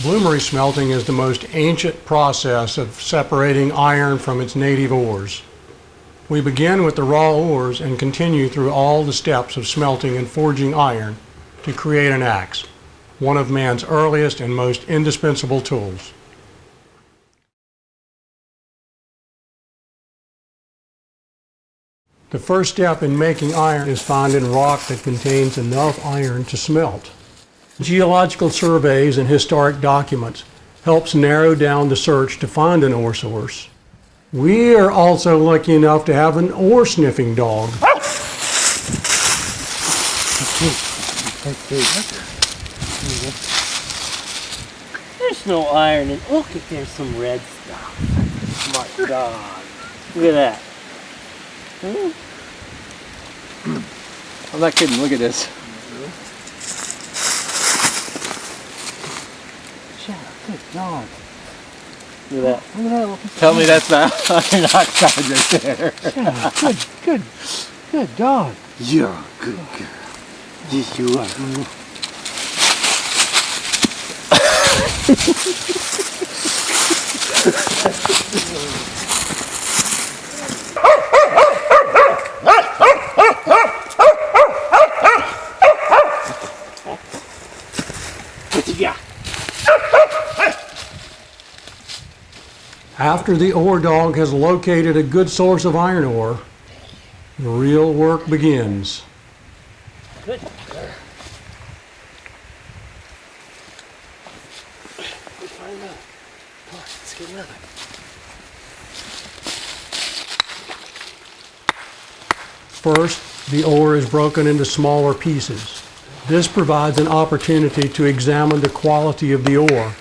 Bloomery smelting is the most ancient process of separating iron from its native ores. We begin with the raw ores and continue through all the steps of smelting and forging iron to create an axe, one of man's earliest and most indispensable tools. The first step in making iron is finding rock that contains enough iron to smelt. Geological surveys and historic documents helps narrow down the search to find an ore source. We are also lucky enough to have an ore sniffing dog. There's no iron in. Look, there's some red stuff. Smart dog. Look at that. I'm not kidding, look at this. Yeah, good dog. Look at that. Look at that. Tell me that's not iron oxide right there. Yeah, good dog. You're a good girl. Yes, you are. After the ore dog has located a good source of iron ore, the real work begins. Good. Let's get another. First, the ore is broken into smaller pieces. This provides an opportunity to examine the quality of the ore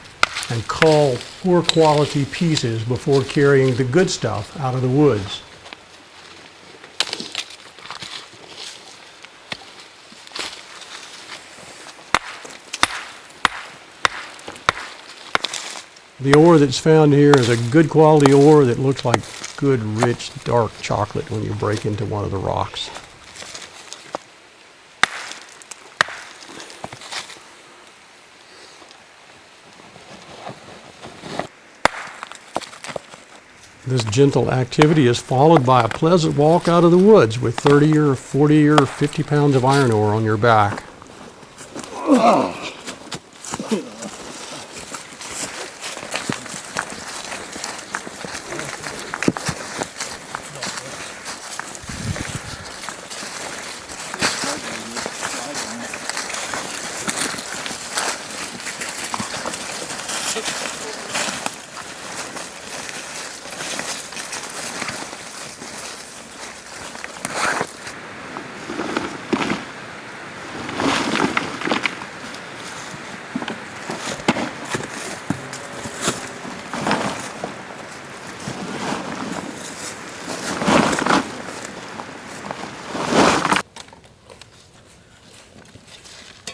and cull poor quality pieces before carrying the good stuff out of the woods. The ore that's found here is a good quality ore that looks like good, rich, dark chocolate when you break into one of the rocks. This gentle activity is followed by a pleasant walk out of the woods with 30 or 40 or 50 pounds of iron ore on your back.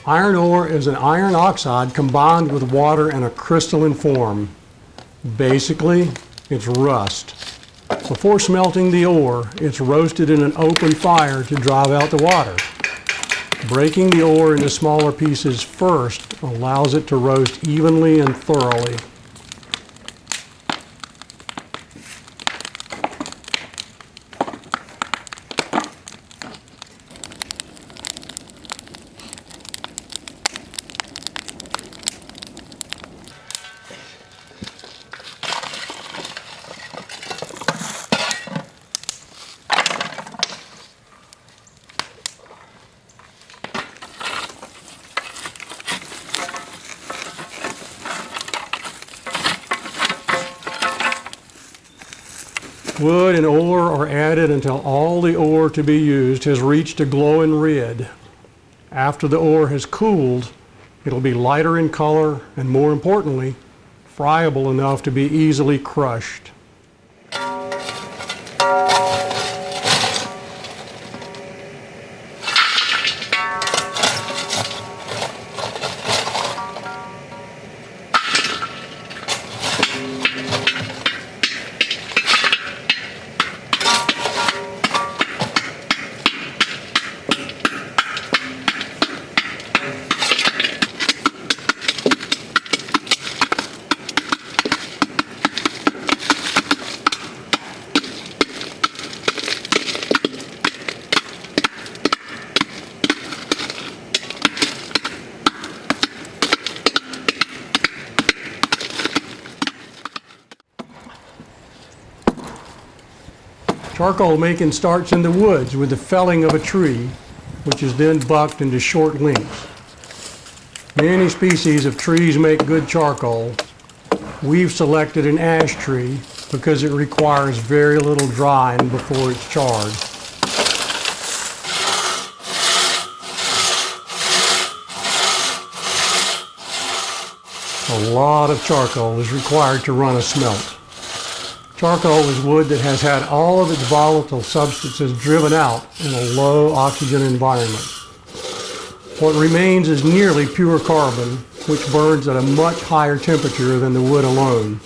Iron ore is an iron oxide combined with water in a crystalline form. Basically, it's rust. Before smelting the ore, it's roasted in an open fire to drive out the water. Breaking the ore into smaller pieces first allows it to roast evenly and thoroughly. Wood and ore are added until all the ore to be used has reached a glowing red. After the ore has cooled, it'll be lighter in color and, more importantly, friable enough to be easily crushed. Charcoal making starts in the woods with the felling of a tree, which is then bucked into short lengths. Many species of trees make good charcoal. We've selected an ash tree because it requires very little drying before it's charred. A lot of charcoal is required to run a smelt. Charcoal is wood that has had all of its volatile substances driven out in a low oxygen environment. What remains is nearly pure carbon, which burns at a much higher temperature than the wood alone.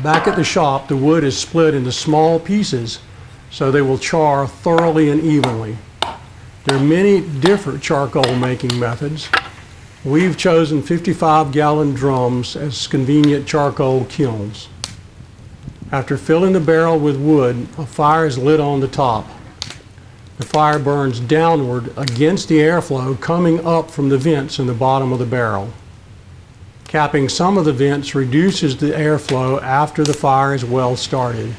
Back at the shop, the wood is split into small pieces so they will char thoroughly and evenly. There are many different charcoal making methods. We've chosen 55-gallon drums as convenient charcoal kilns. After filling the barrel with wood, a fire is lit on the top. The fire burns downward against the airflow coming up from the vents in the bottom of the barrel. Capping some of the vents reduces the airflow after the fire is well started.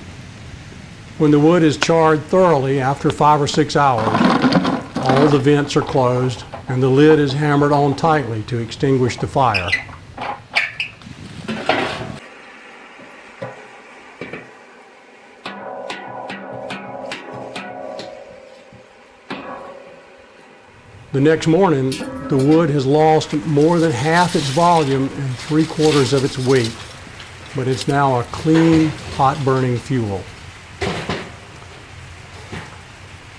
When the wood is charred thoroughly after 5 or 6 hours, all the vents are closed and the lid is hammered on tightly to extinguish the fire. The next morning, the wood has lost more than half its volume and 3/4 of its weight, but it's now a clean, hot-burning fuel.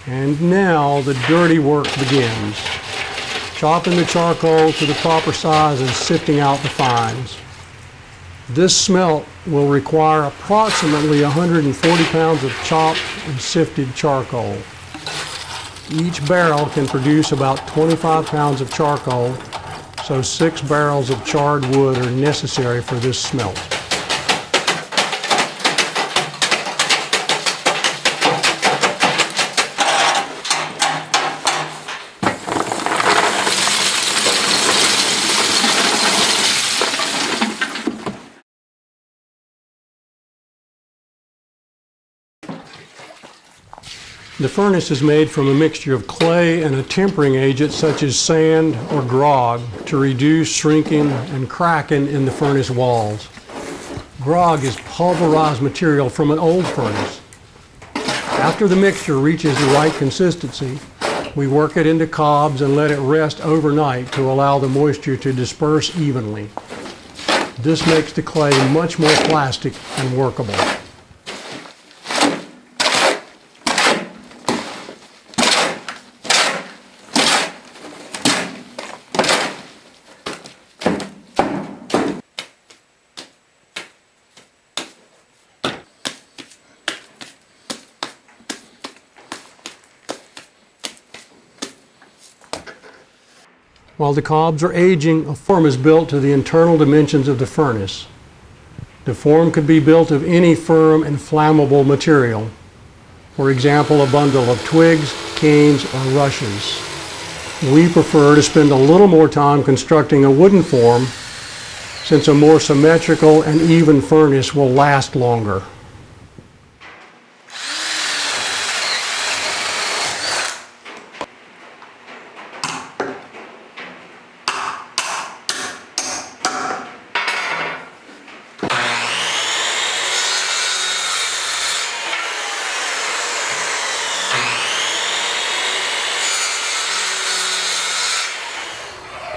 And now the dirty work begins. Chopping the charcoal to the proper size and sifting out the fines. This smelt will require approximately 140 pounds of chopped and sifted charcoal. Each barrel can produce about 25 pounds of charcoal, so 6 barrels of charred wood are necessary for this smelt. The furnace is made from a mixture of clay and a tempering agent such as sand or grog to reduce shrinking and cracking in the furnace walls. Grog is pulverized material from an old furnace. After the mixture reaches the right consistency, we work it into cobs and let it rest overnight to allow the moisture to disperse evenly. This makes the clay much more plastic and workable. While the cobs are aging, a form is built to the internal dimensions of the furnace. The form could be built of any firm and flammable material. For example, a bundle of twigs, canes, or rushes. We prefer to spend a little more time constructing a wooden form, since a more symmetrical and even furnace will last longer.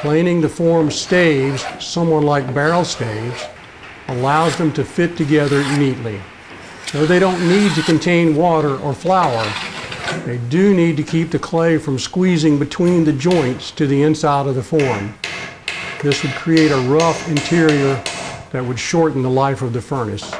Planing the form staves, somewhat like barrel staves, allows them to fit together neatly. Though they don't need to contain water or flour, they do need to keep the clay from squeezing between the joints to the inside of the form. This would create a rough interior that would shorten the life of the furnace.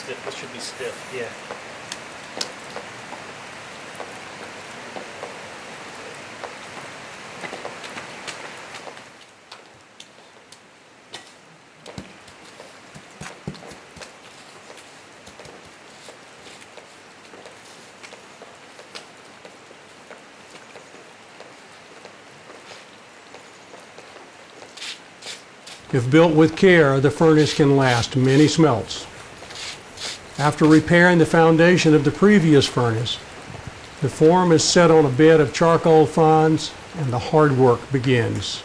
stiff. This should be stiff. Yeah. If built with care, the furnace can last many smelts. After repairing the foundation of the previous furnace, the form is set on a bed of charcoal fines and the hard work begins.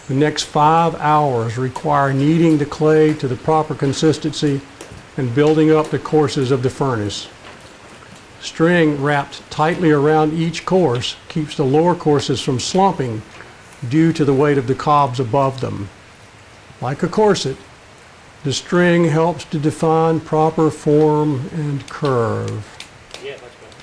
The next 5 hours require kneading the clay to the proper consistency and building up the courses of the furnace. String wrapped tightly around each course keeps the lower courses from slumping due to the weight of the cobs above them. Like a corset, the string helps to define proper form and curve. Yeah, much better.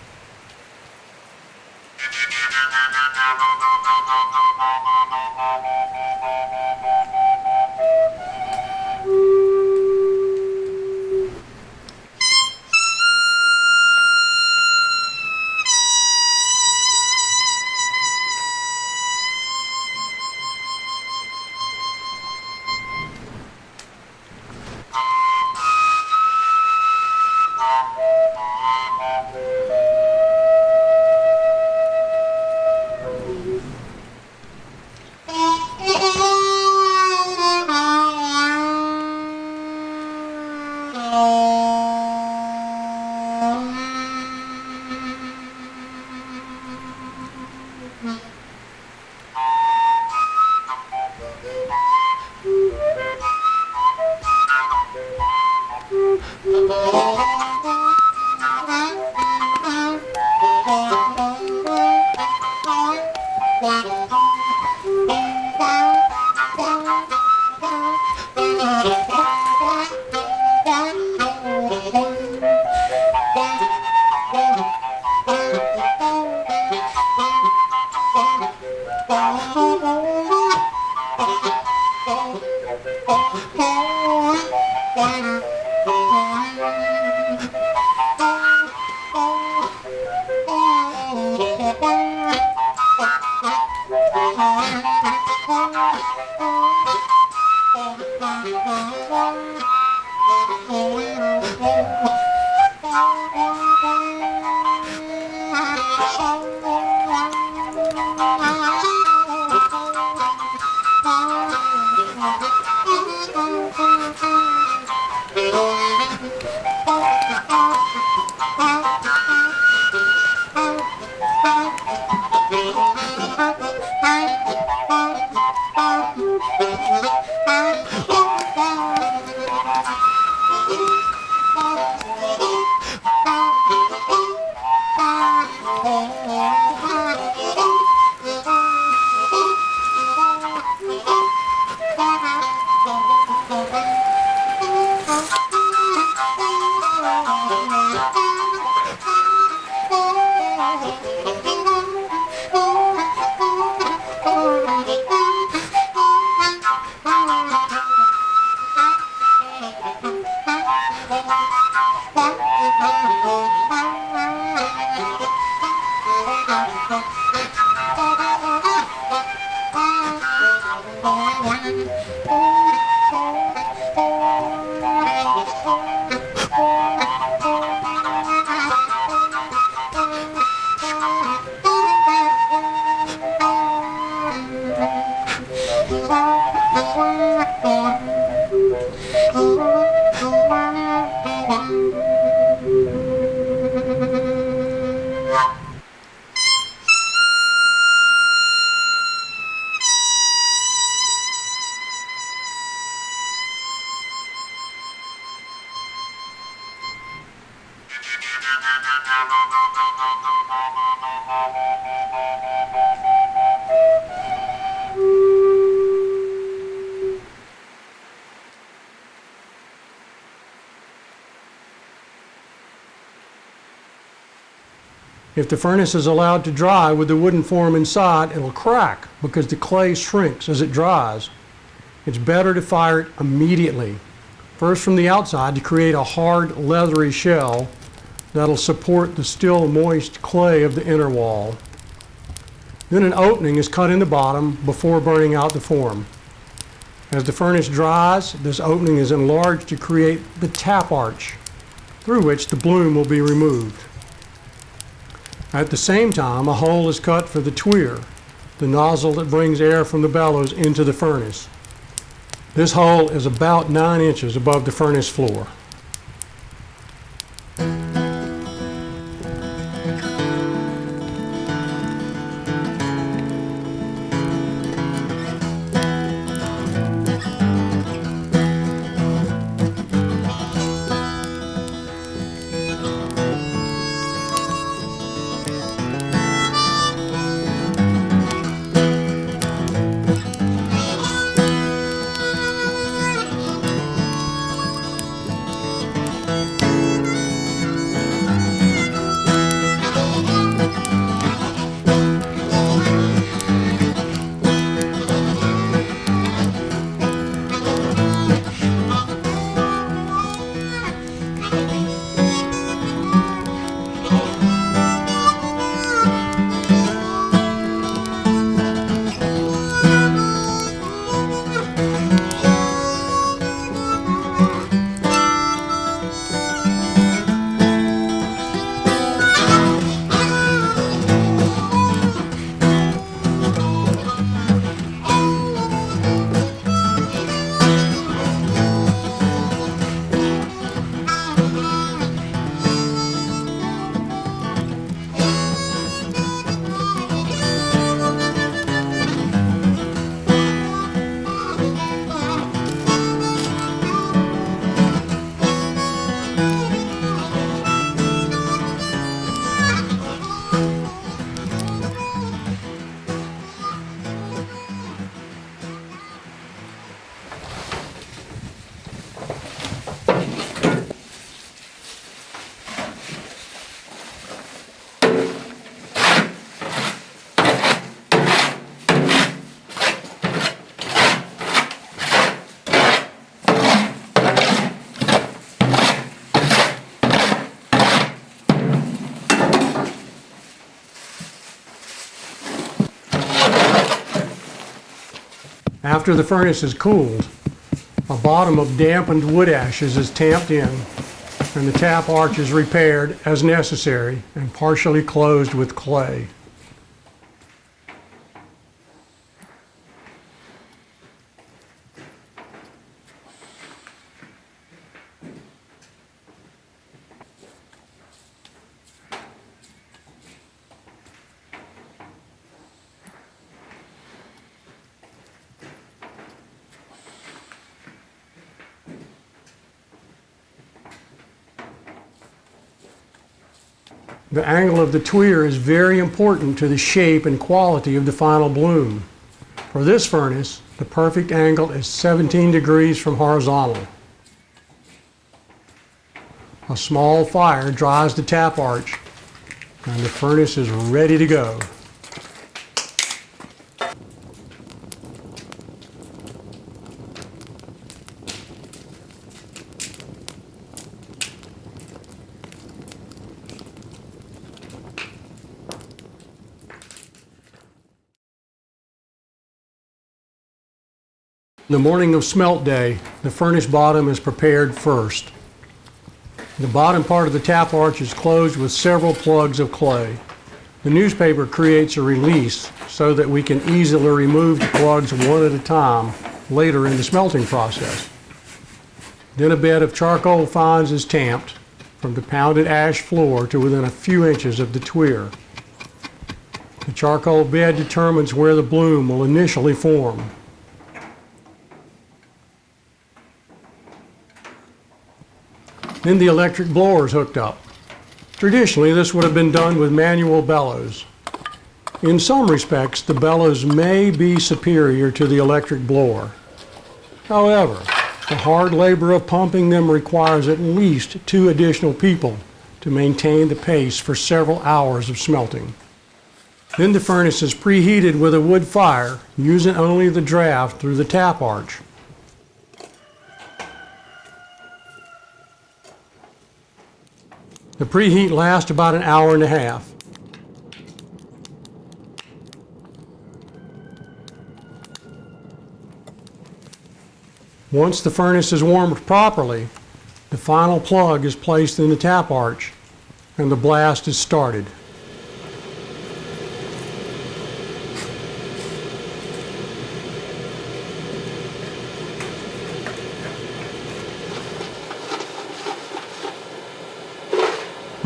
If the furnace is allowed to dry with the wooden form inside, it'll crack because the clay shrinks as it dries. It's better to fire it immediately. First from the outside to create a hard, leathery shell that'll support the still moist clay of the inner wall. Then an opening is cut in the bottom before burning out the form. As the furnace dries, this opening is enlarged to create the tap arch, through which the bloom will be removed. At the same time, a hole is cut for the tweer, the nozzle that brings air from the bellows into the furnace. This hole is about 9 inches above the furnace floor. After the furnace is cooled, a bottom of dampened wood ashes is tamped in, and the tap arch is repaired as necessary and partially closed with clay. The angle of the tweer is very important to the shape and quality of the final bloom. For this furnace, the perfect angle is 17 degrees from horizontal. A small fire dries the tap arch, and the furnace is ready to go. The morning of smelt day, the furnace bottom is prepared first. The bottom part of the tap arch is closed with several plugs of clay. The newspaper creates a release so that we can easily remove the plugs one at a time later in the smelting process. Then a bed of charcoal fines is tamped from the pounded ash floor to within a few inches of the tweer. The charcoal bed determines where the bloom will initially form. Then the electric blower is hooked up. Traditionally, this would have been done with manual bellows. In some respects, the bellows may be superior to the electric blower. However, the hard labor of pumping them requires at least 2 additional people to maintain the pace for several hours of smelting. Then the furnace is preheated with a wood fire, using only the draft through the tap arch. The preheat lasts about an hour and a half. Once the furnace is warmed properly, the final plug is placed in the tap arch and the blast is started.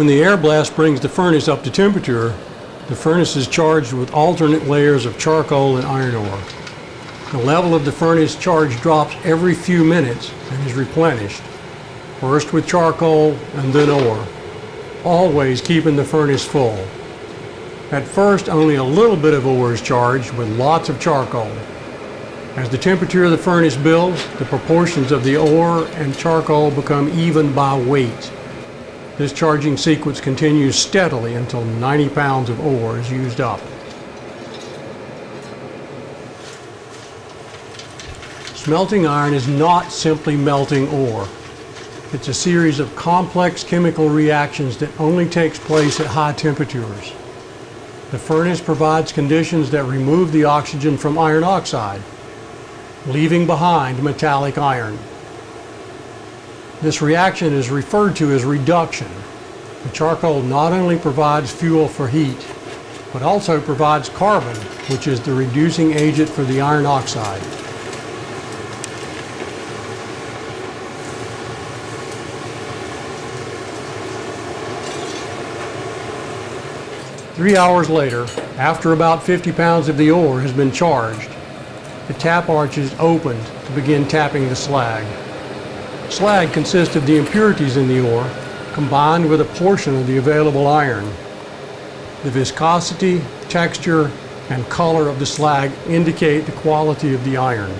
When the air blast brings the furnace up to temperature, the furnace is charged with alternate layers of charcoal and iron ore. The level of the furnace charge drops every few minutes and is replenished, first with charcoal and then ore, always keeping the furnace full. At first, only a little bit of ore is charged with lots of charcoal. As the temperature of the furnace builds, the proportions of the ore and charcoal become even by weight. This charging sequence continues steadily until 90 pounds of ore is used up. Smelting iron is not simply melting ore. It's a series of complex chemical reactions that only takes place at high temperatures. The furnace provides conditions that remove the oxygen from iron oxide, leaving behind metallic iron. This reaction is referred to as reduction. The charcoal not only provides fuel for heat, but also provides carbon, which is the reducing agent for the iron oxide. Three hours later, after about 50 pounds of the ore has been charged, the tap arch is opened to begin tapping the slag. Slag consists of the impurities in the ore combined with a portion of the available iron. The viscosity, texture, and color of the slag indicate the quality of the iron.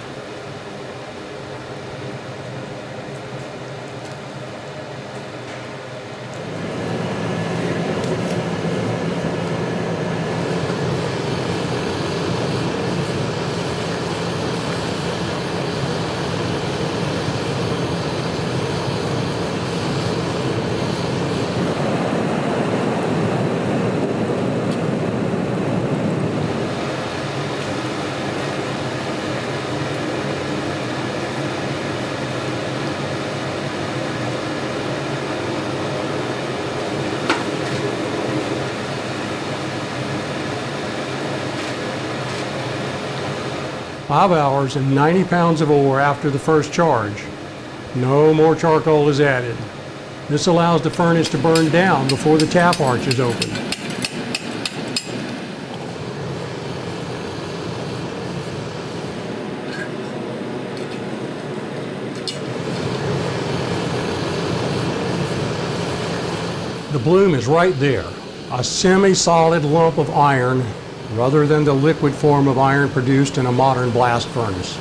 Five hours and 90 pounds of ore after the first charge. No more charcoal is added. This allows the furnace to burn down before the tap arch is opened. The bloom is right there, a semi-solid lump of iron rather than the liquid form of iron produced in a modern blast furnace.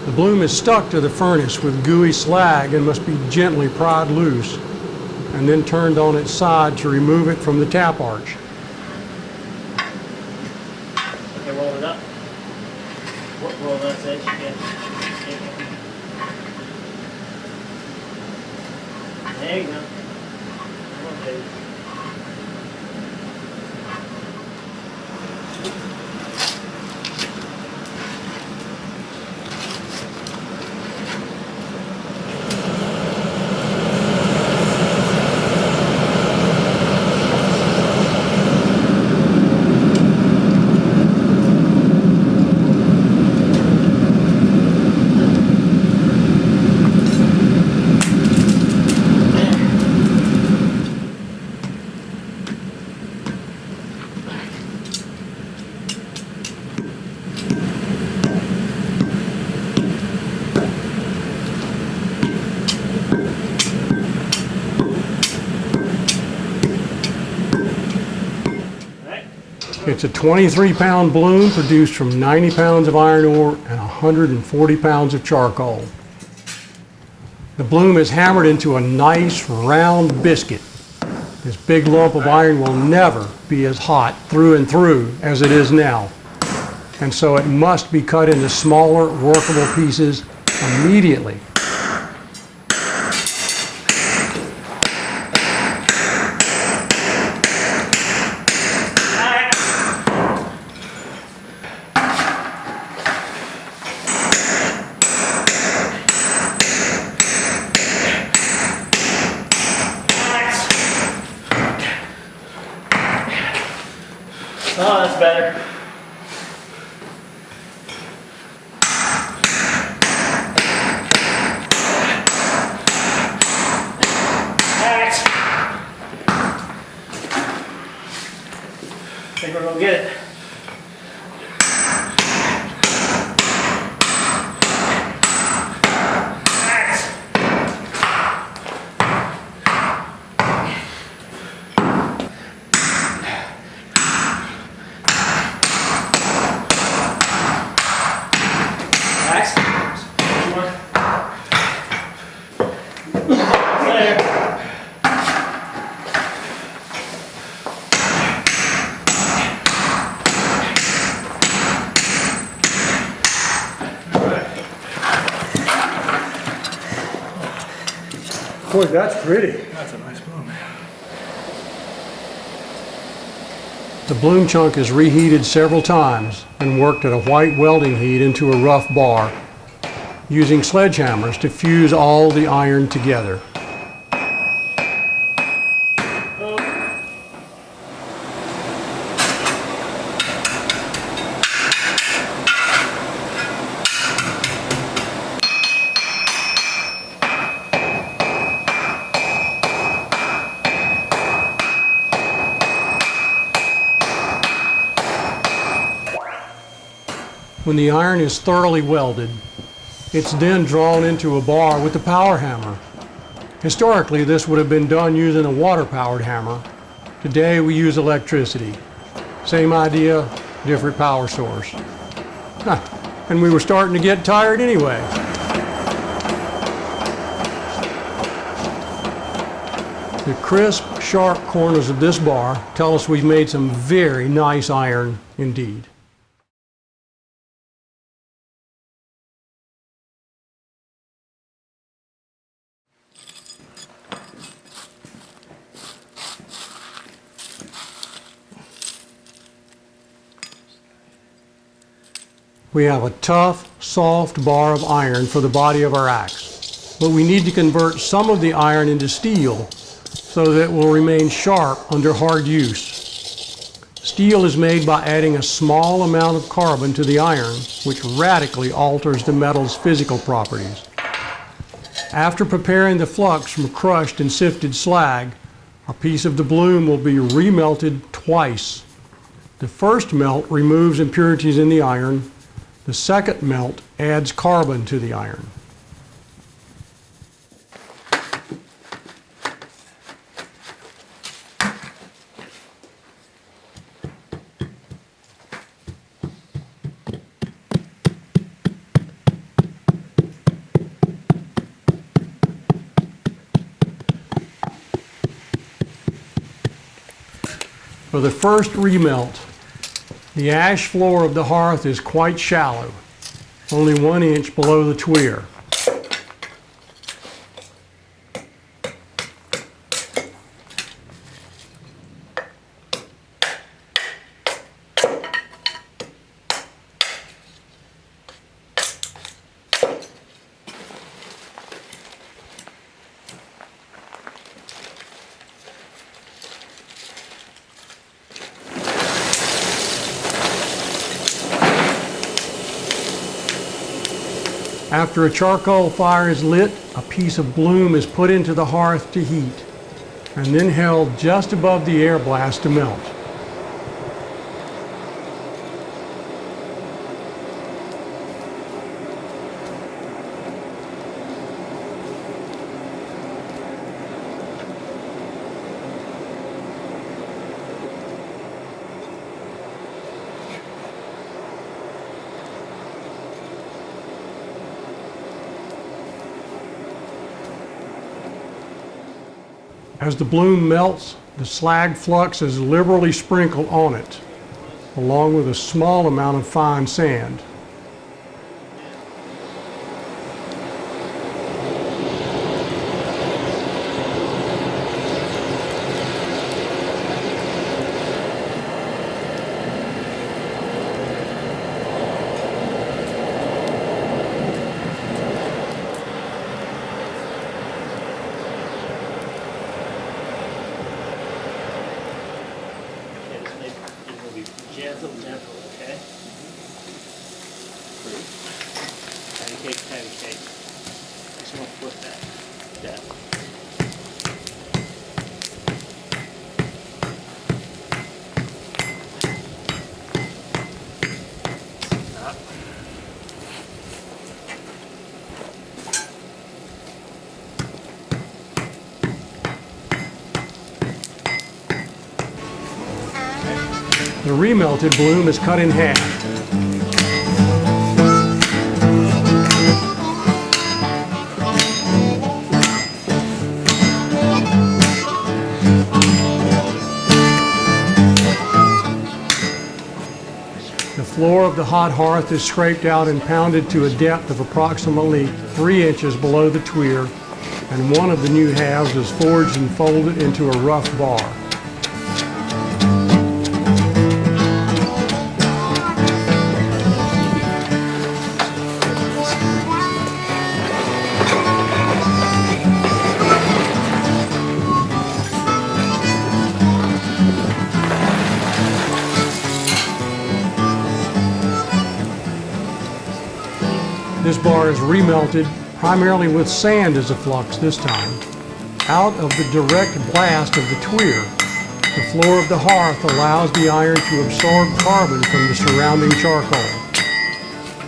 The bloom is stuck to the furnace with gooey slag and must be gently pried loose and then turned on its side to remove it from the tap arch. Okay, roll it up. Roll that edge again. There you go. Come on, baby. It's a 23-pound bloom produced from 90 pounds of iron ore and 140 pounds of charcoal. The bloom is hammered into a nice round biscuit. This big lump of iron will never be as hot through and through as it is now. And so it must be cut into smaller, workable pieces immediately. Oh, that's better. I think we're gonna get it. Boy, that's pretty. That's a nice bloom. The bloom chunk is reheated several times and worked at a white welding heat into a rough bar, using sledgehammers to fuse all the iron together. When the iron is thoroughly welded, it's then drawn into a bar with the power hammer. Historically, this would have been done using a water-powered hammer. Today, we use electricity. Same idea, different power source. And we were starting to get tired anyway. The crisp, sharp corners of this bar tell us we've made some very nice iron indeed. We have a tough, soft bar of iron for the body of our axe, but we need to convert some of the iron into steel so that it will remain sharp under hard use. Steel is made by adding a small amount of carbon to the iron, which radically alters the metal's physical properties. After preparing the flux from crushed and sifted slag, a piece of the bloom will be remelted twice. The first melt removes impurities in the iron. The second melt adds carbon to the iron. For the first remelt, the ash floor of the hearth is quite shallow, only 1 inch below the tweer. After a charcoal fire is lit, a piece of bloom is put into the hearth to heat, and then held just above the air blast to melt. As the bloom melts, the slag flux is liberally sprinkled on it, along with a small amount of fine sand. It will be gentle, okay? Patty cake. I just want to flip that. The remelted bloom is cut in half. The floor of the hot hearth is scraped out and pounded to a depth of approximately 3 inches below the tweer, and one of the new halves is forged and folded into a rough bar. This bar is remelted primarily with sand as a flux this time, out of the direct blast of the tweer. The floor of the hearth allows the iron to absorb carbon from the surrounding charcoal.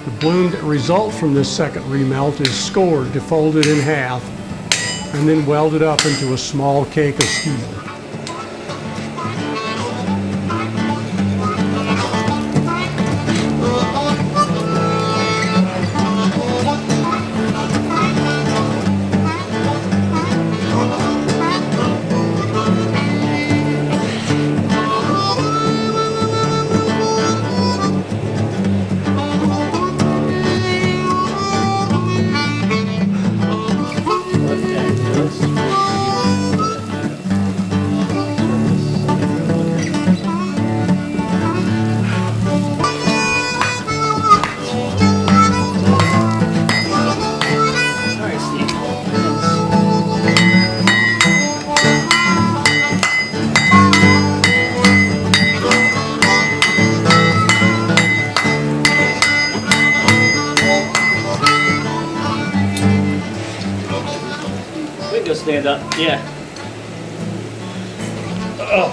The bloom that results from this second remelt is scored to fold it in half and then welded up into a small cake of steel. Go stand up. Yeah. Oh.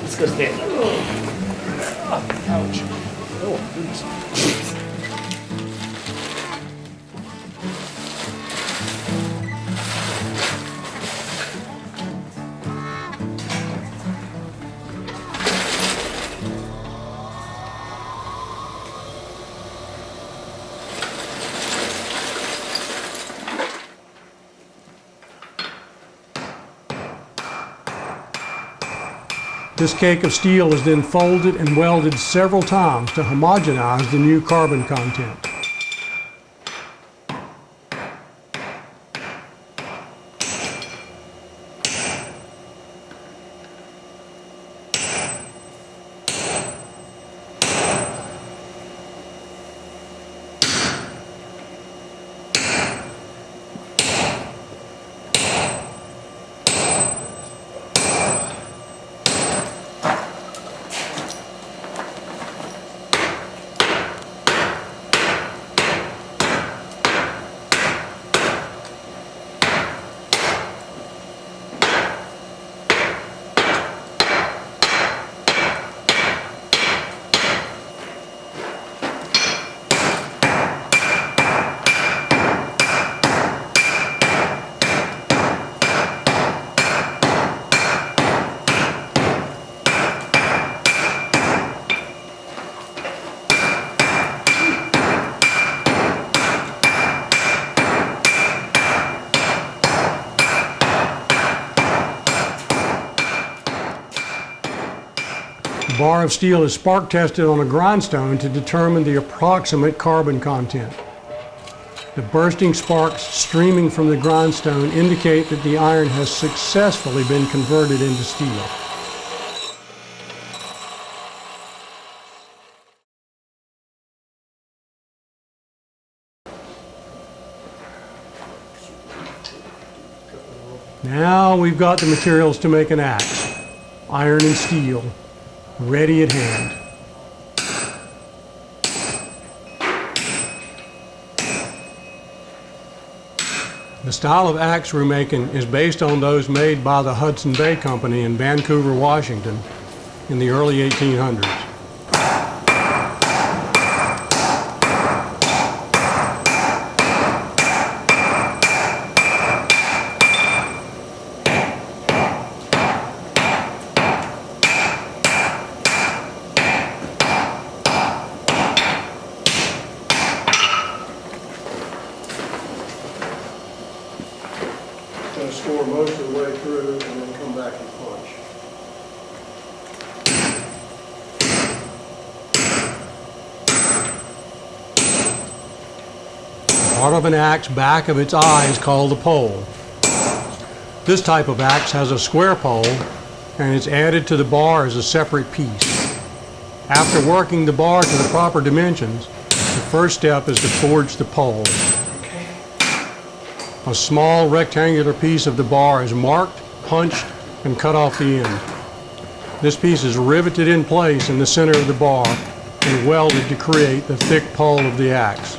Let's go stand up. Ouch. Oh, goodness. This cake of steel is then folded and welded several times to homogenize the new carbon content. bar of steel is spark tested on a grindstone to determine the approximate carbon content. The bursting sparks streaming from the grindstone indicate that the iron has successfully been converted into steel. Now we've got the materials to make an axe, iron and steel, ready at hand. The style of axe we're making is based on those made by the Hudson Bay Company in Vancouver, Washington in the early 1800s. Going to score most of the way through and then come back and punch. Part of an axe back of its eye is called a pole. This type of axe has a square pole and it's added to the bar as a separate piece. After working the bar to the proper dimensions, the first step is to forge the pole. A small rectangular piece of the bar is marked, punched, and cut off the end. This piece is riveted in place in the center of the bar and welded to create the thick pole of the axe.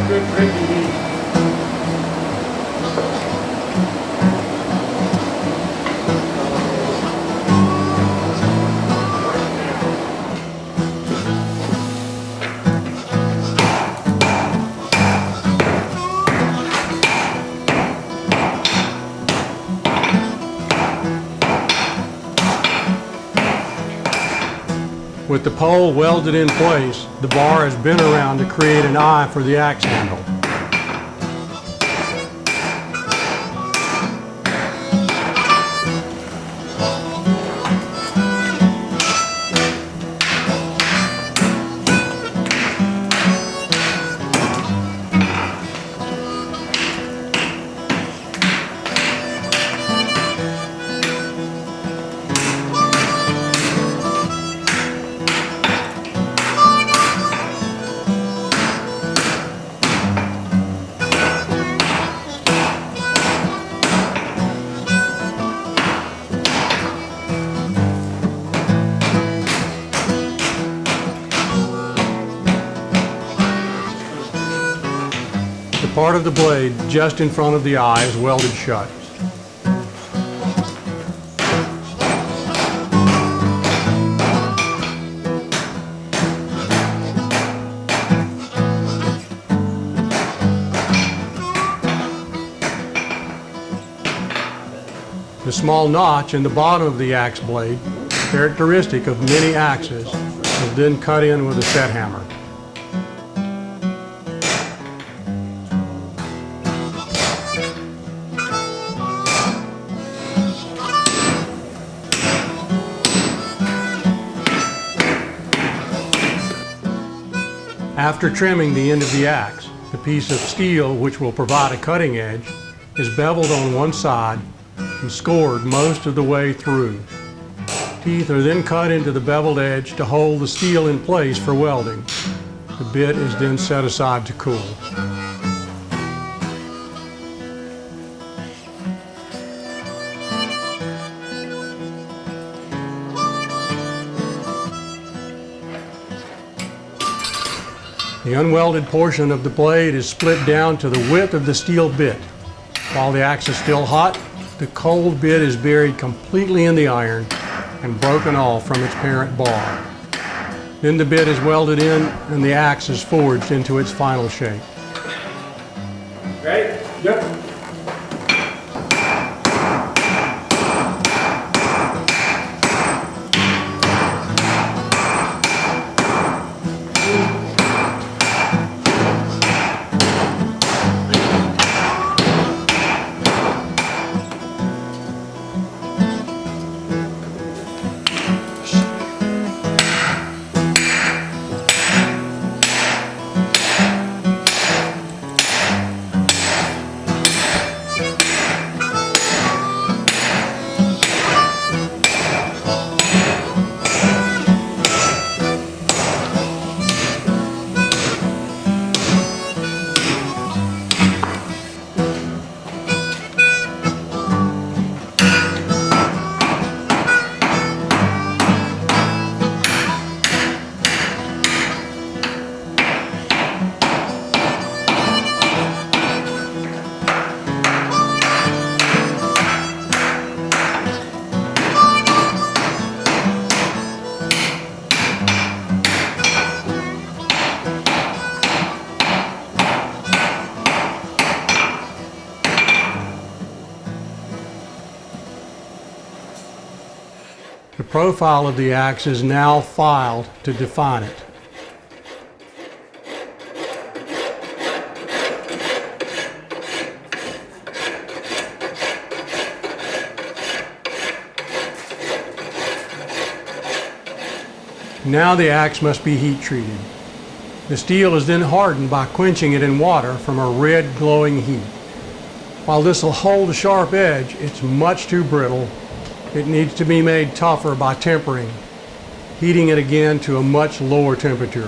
Good drinking heat. With the pole welded in place, the bar is bent around to create an eye for the axe handle. The part of the blade just in front of the eye is welded shut. small notch in the bottom of the axe blade, characteristic of many axes, is then cut in with a set hammer. After trimming the end of the axe, the piece of steel which will provide a cutting edge is beveled on one side and scored most of the way through. Teeth are then cut into the beveled edge to hold the steel in place for welding. The bit is then set aside to cool. The unwelded portion of the blade is split down to the width of the steel bit. While the axe is still hot, the cold bit is buried completely in the iron and broken off from its parent bar. Then the bit is welded in and the axe is forged into its final shape. Ready? Yep. The profile of the axe is now filed to define it. Now the axe must be heat treated. The steel is then hardened by quenching it in water from a red glowing heat. While this will hold a sharp edge, it's much too brittle. It needs to be made tougher by tempering, heating it again to a much lower temperature.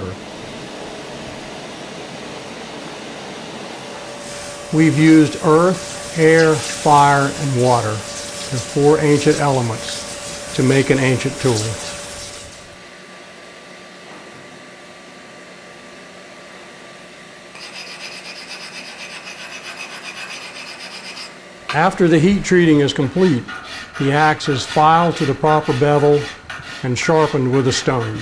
We've used earth, air, fire, and water, the four ancient elements, to make an ancient tool. After the heat treating is complete, the axe is filed to the proper bevel and sharpened with a stone.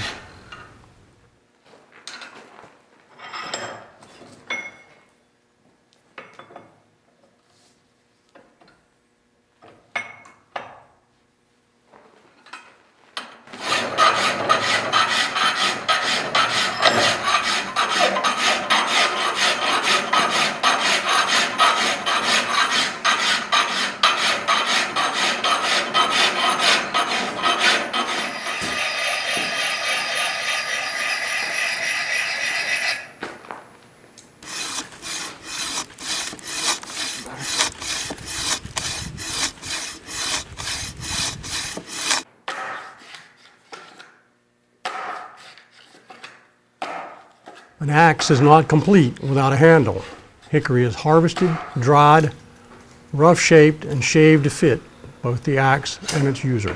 An axe is not complete without a handle. Hickory is harvested, dried, rough-shaped, and shaved to fit both the axe and its user.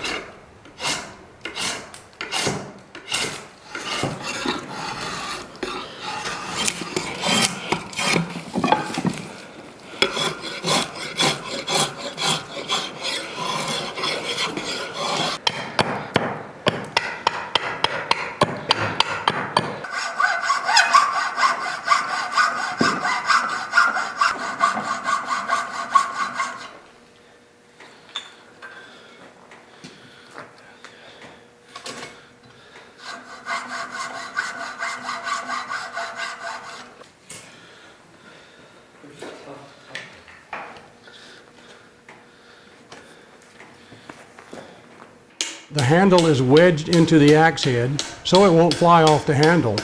The handle is wedged into the axe head so it won't fly off the handle,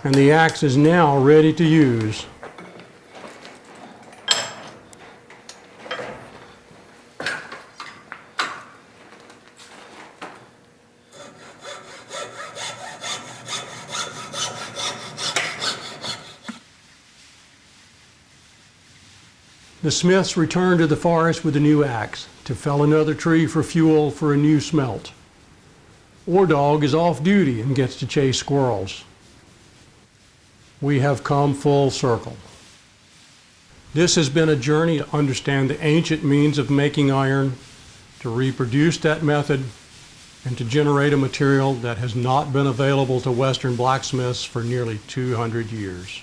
and the axe is now ready to use. The smiths return to the forest with a new axe to fell another tree for fuel for a new smelt. War Dog is off duty and gets to chase squirrels. We have come full circle. This has been a journey to understand the ancient means of making iron, to reproduce that method, and to generate a material that has not been available to Western blacksmiths for nearly 200 years.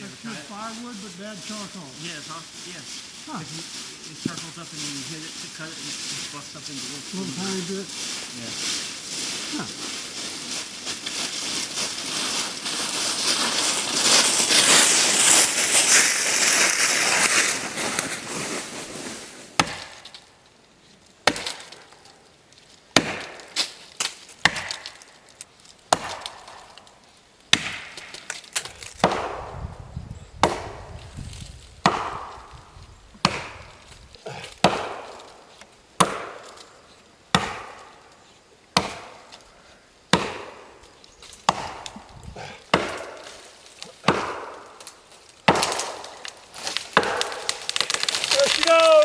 That's good firewood, but bad charcoal. Yeah, yes. Huh. It circles up and then you hit it to cut it and it busts up into A little tiny bit. Yeah. Huh. Let's go!